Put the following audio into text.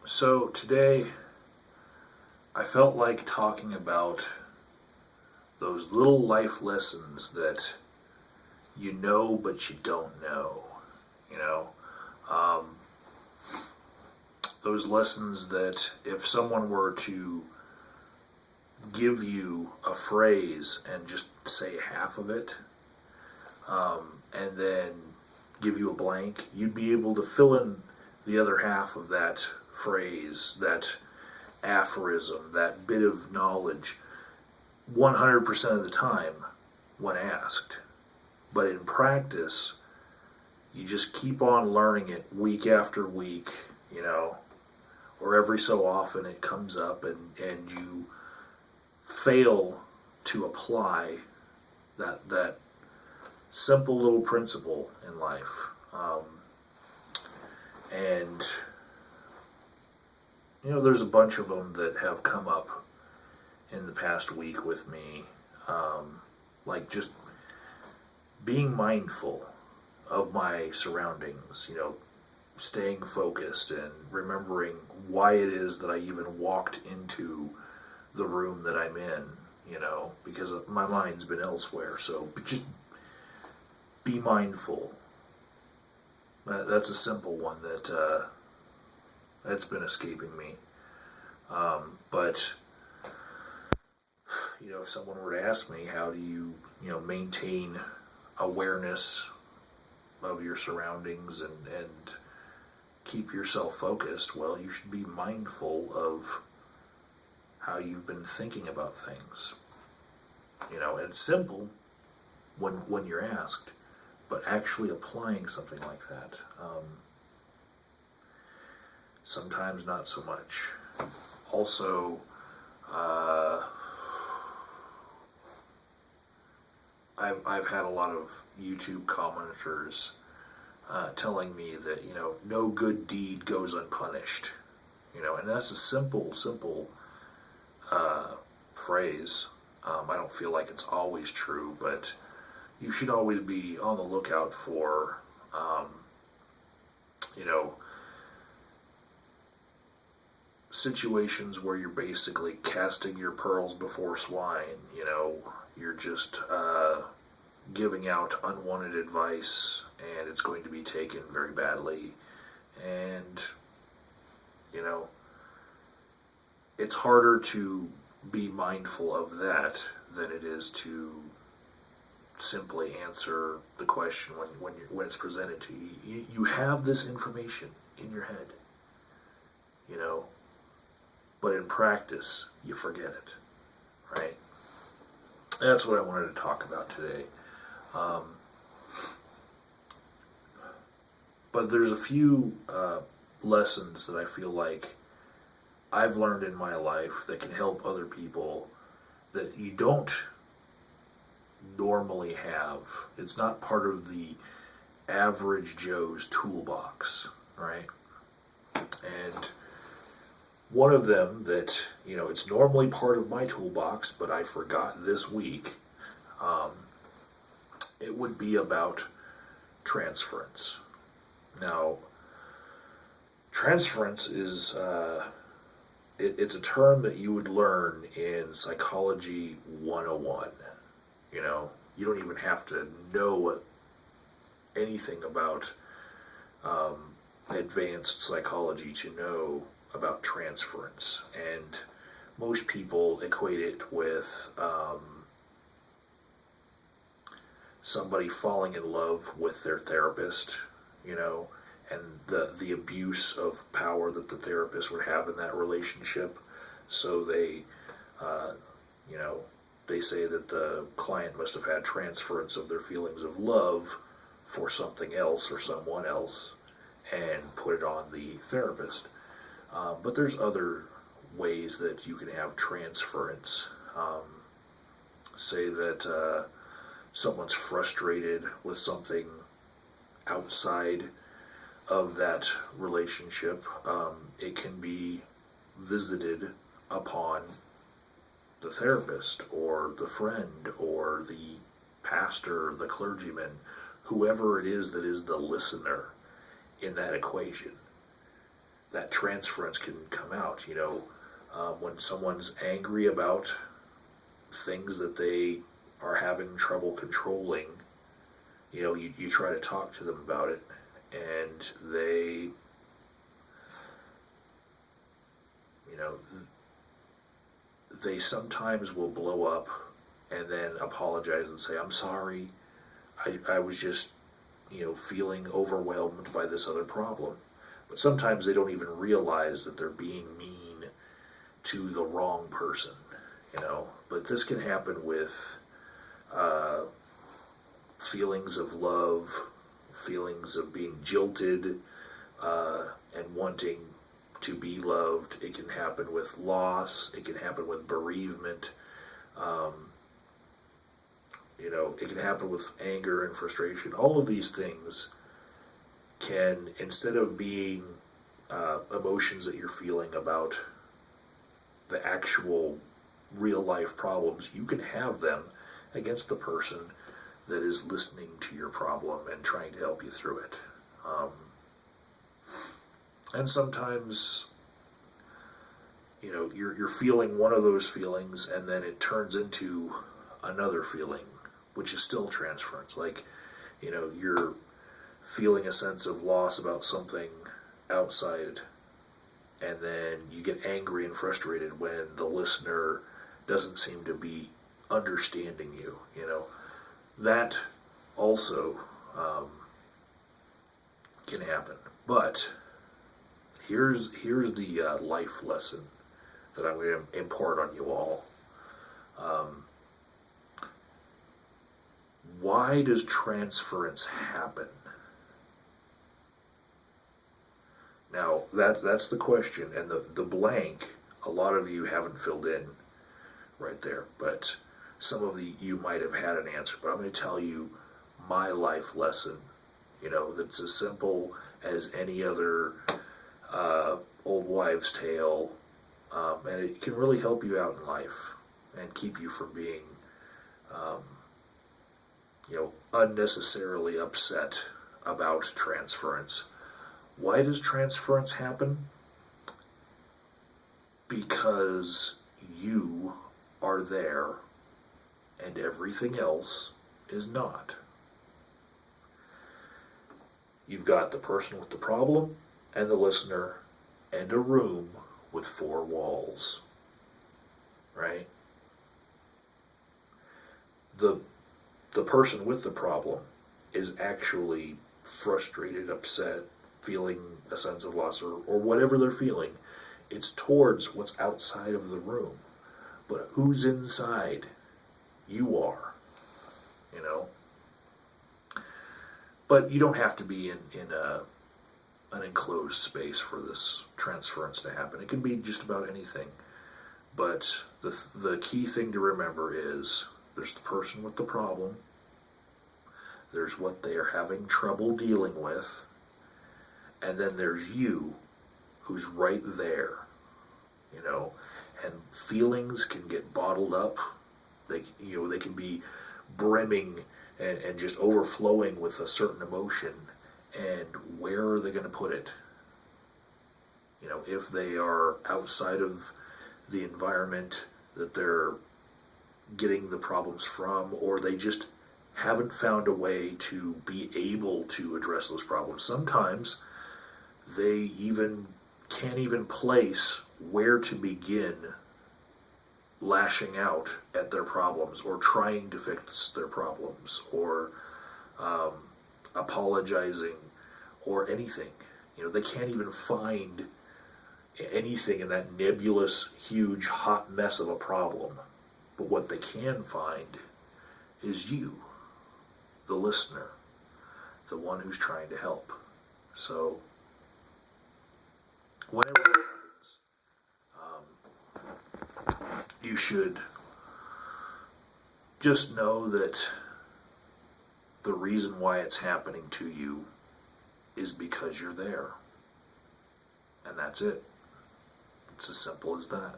So today I felt like talking about those little life lessons that you know but you don't know. You know, um, those lessons that if someone were to give you a phrase and just say half of it, and then give you a blank, you'd be able to fill in the other half of that phrase, that aphorism, that bit of knowledge 100% of the time when asked. But in practice, you just keep on learning it week after week, you know, or every so often it comes up and you fail to apply that simple little principle in life. And, you know, there's a bunch of them that have come up in the past week with me. Like just being mindful of my surroundings, you know, staying focused and remembering why it is that I even walked into the room that I'm in, you know, because my mind's been elsewhere. So just be mindful. That's a simple one that's been escaping me. But you know, if someone were to ask me, how do you know, maintain awareness of your surroundings and keep yourself focused, well, you should be mindful of how you've been thinking about things. You know, and it's simple when you're asked, but actually applying something like that, sometimes not so much. Also, I've had a lot of YouTube commenters telling me that, you know, no good deed goes unpunished. You know, and that's a simple phrase. I don't feel like it's always true, but you should always be on the lookout for, you know, situations where you're basically casting your pearls before swine. You know, you're just giving out unwanted advice, and it's going to be taken very badly. And, you know, it's harder to be mindful of that than it is to simply answer the question when it's presented to you. You have this information in your head, you know, but in practice, you forget it, right? That's what I wanted to talk about today. But there's a few lessons that I feel like I've learned in my life that can help other people that you don't normally have. It's not part of the average Joe's toolbox, right? And one of them that, you know, it's normally part of my toolbox, but I forgot this week, it would be about transference. Now, transference is, it's a term that you would learn in Psychology 101. You know, you don't even have to know anything about advanced psychology to know about transference. And most people equate it with somebody falling in love with their therapist, you know, and the abuse of power that the therapist would have in that relationship. So they, you know, they say that the client must have had transference of their feelings of love for something else or someone else and put it on the therapist. But there's other ways that you can have transference. Say that someone's frustrated with something outside of that relationship. It can be visited upon the therapist or the friend or the pastor, the clergyman, whoever it is that is the listener. in that equation. That transference can come out, when someone's angry about things that they are having trouble controlling, you try to talk to them about it, and they sometimes will blow up and then apologize and say, I'm sorry, I was just, feeling overwhelmed by this other problem. But sometimes they don't even realize that they're being mean to the wrong person, But this can happen with feelings of love, feelings of being jilted, and wanting to be loved. It can happen with loss. It can happen with bereavement. It can happen with anger and frustration. All of these things can, instead of being emotions that you're feeling about the actual real life problems, you can have them against the person that is listening to your problem and trying to help you through it. And sometimes, you're feeling one of those feelings, and then it turns into another feeling, which is still transference. Like, you're feeling a sense of loss about something outside, and then you get angry and frustrated when the listener doesn't seem to be understanding you. That also can happen. But here's the life lesson that I'm going to impart on you all. Why does transference happen? Now, that's the question, and the blank, a lot of you haven't filled in right there, but some of you might have had an answer. But I'm going to tell you my life lesson, that's as simple as any other old wives' tale, and it can really help you out in life and keep you from being unnecessarily upset about transference. Why does transference happen? Because you are there and everything else is not. You've got the person with the problem and the listener and a room with 4 walls, right? The person with the problem is actually frustrated, upset, feeling a sense of loss, or whatever they're feeling. It's towards what's outside of the room. But who's inside? You are. But you don't have to be in an enclosed space for this transference to happen. It can be just about anything. But the key thing to remember is there's the person with the problem, there's what they are having trouble dealing with, and then there's you, who's right there, and feelings can get bottled up. They can be brimming and just overflowing with a certain emotion, and where are they going to put it? If they are outside of the environment that they're getting the problems from, or they just haven't found a way to be able to address those problems. Sometimes they can't even place where to begin lashing out at their problems or trying to fix their problems or apologizing or anything. They can't even find anything in that nebulous, huge, hot mess of a problem. But what they can find is you, the listener, the one who's trying to help. So, whenever it happens, you should just know that the reason why it's happening to you is because you're there. And that's it. It's as simple as that.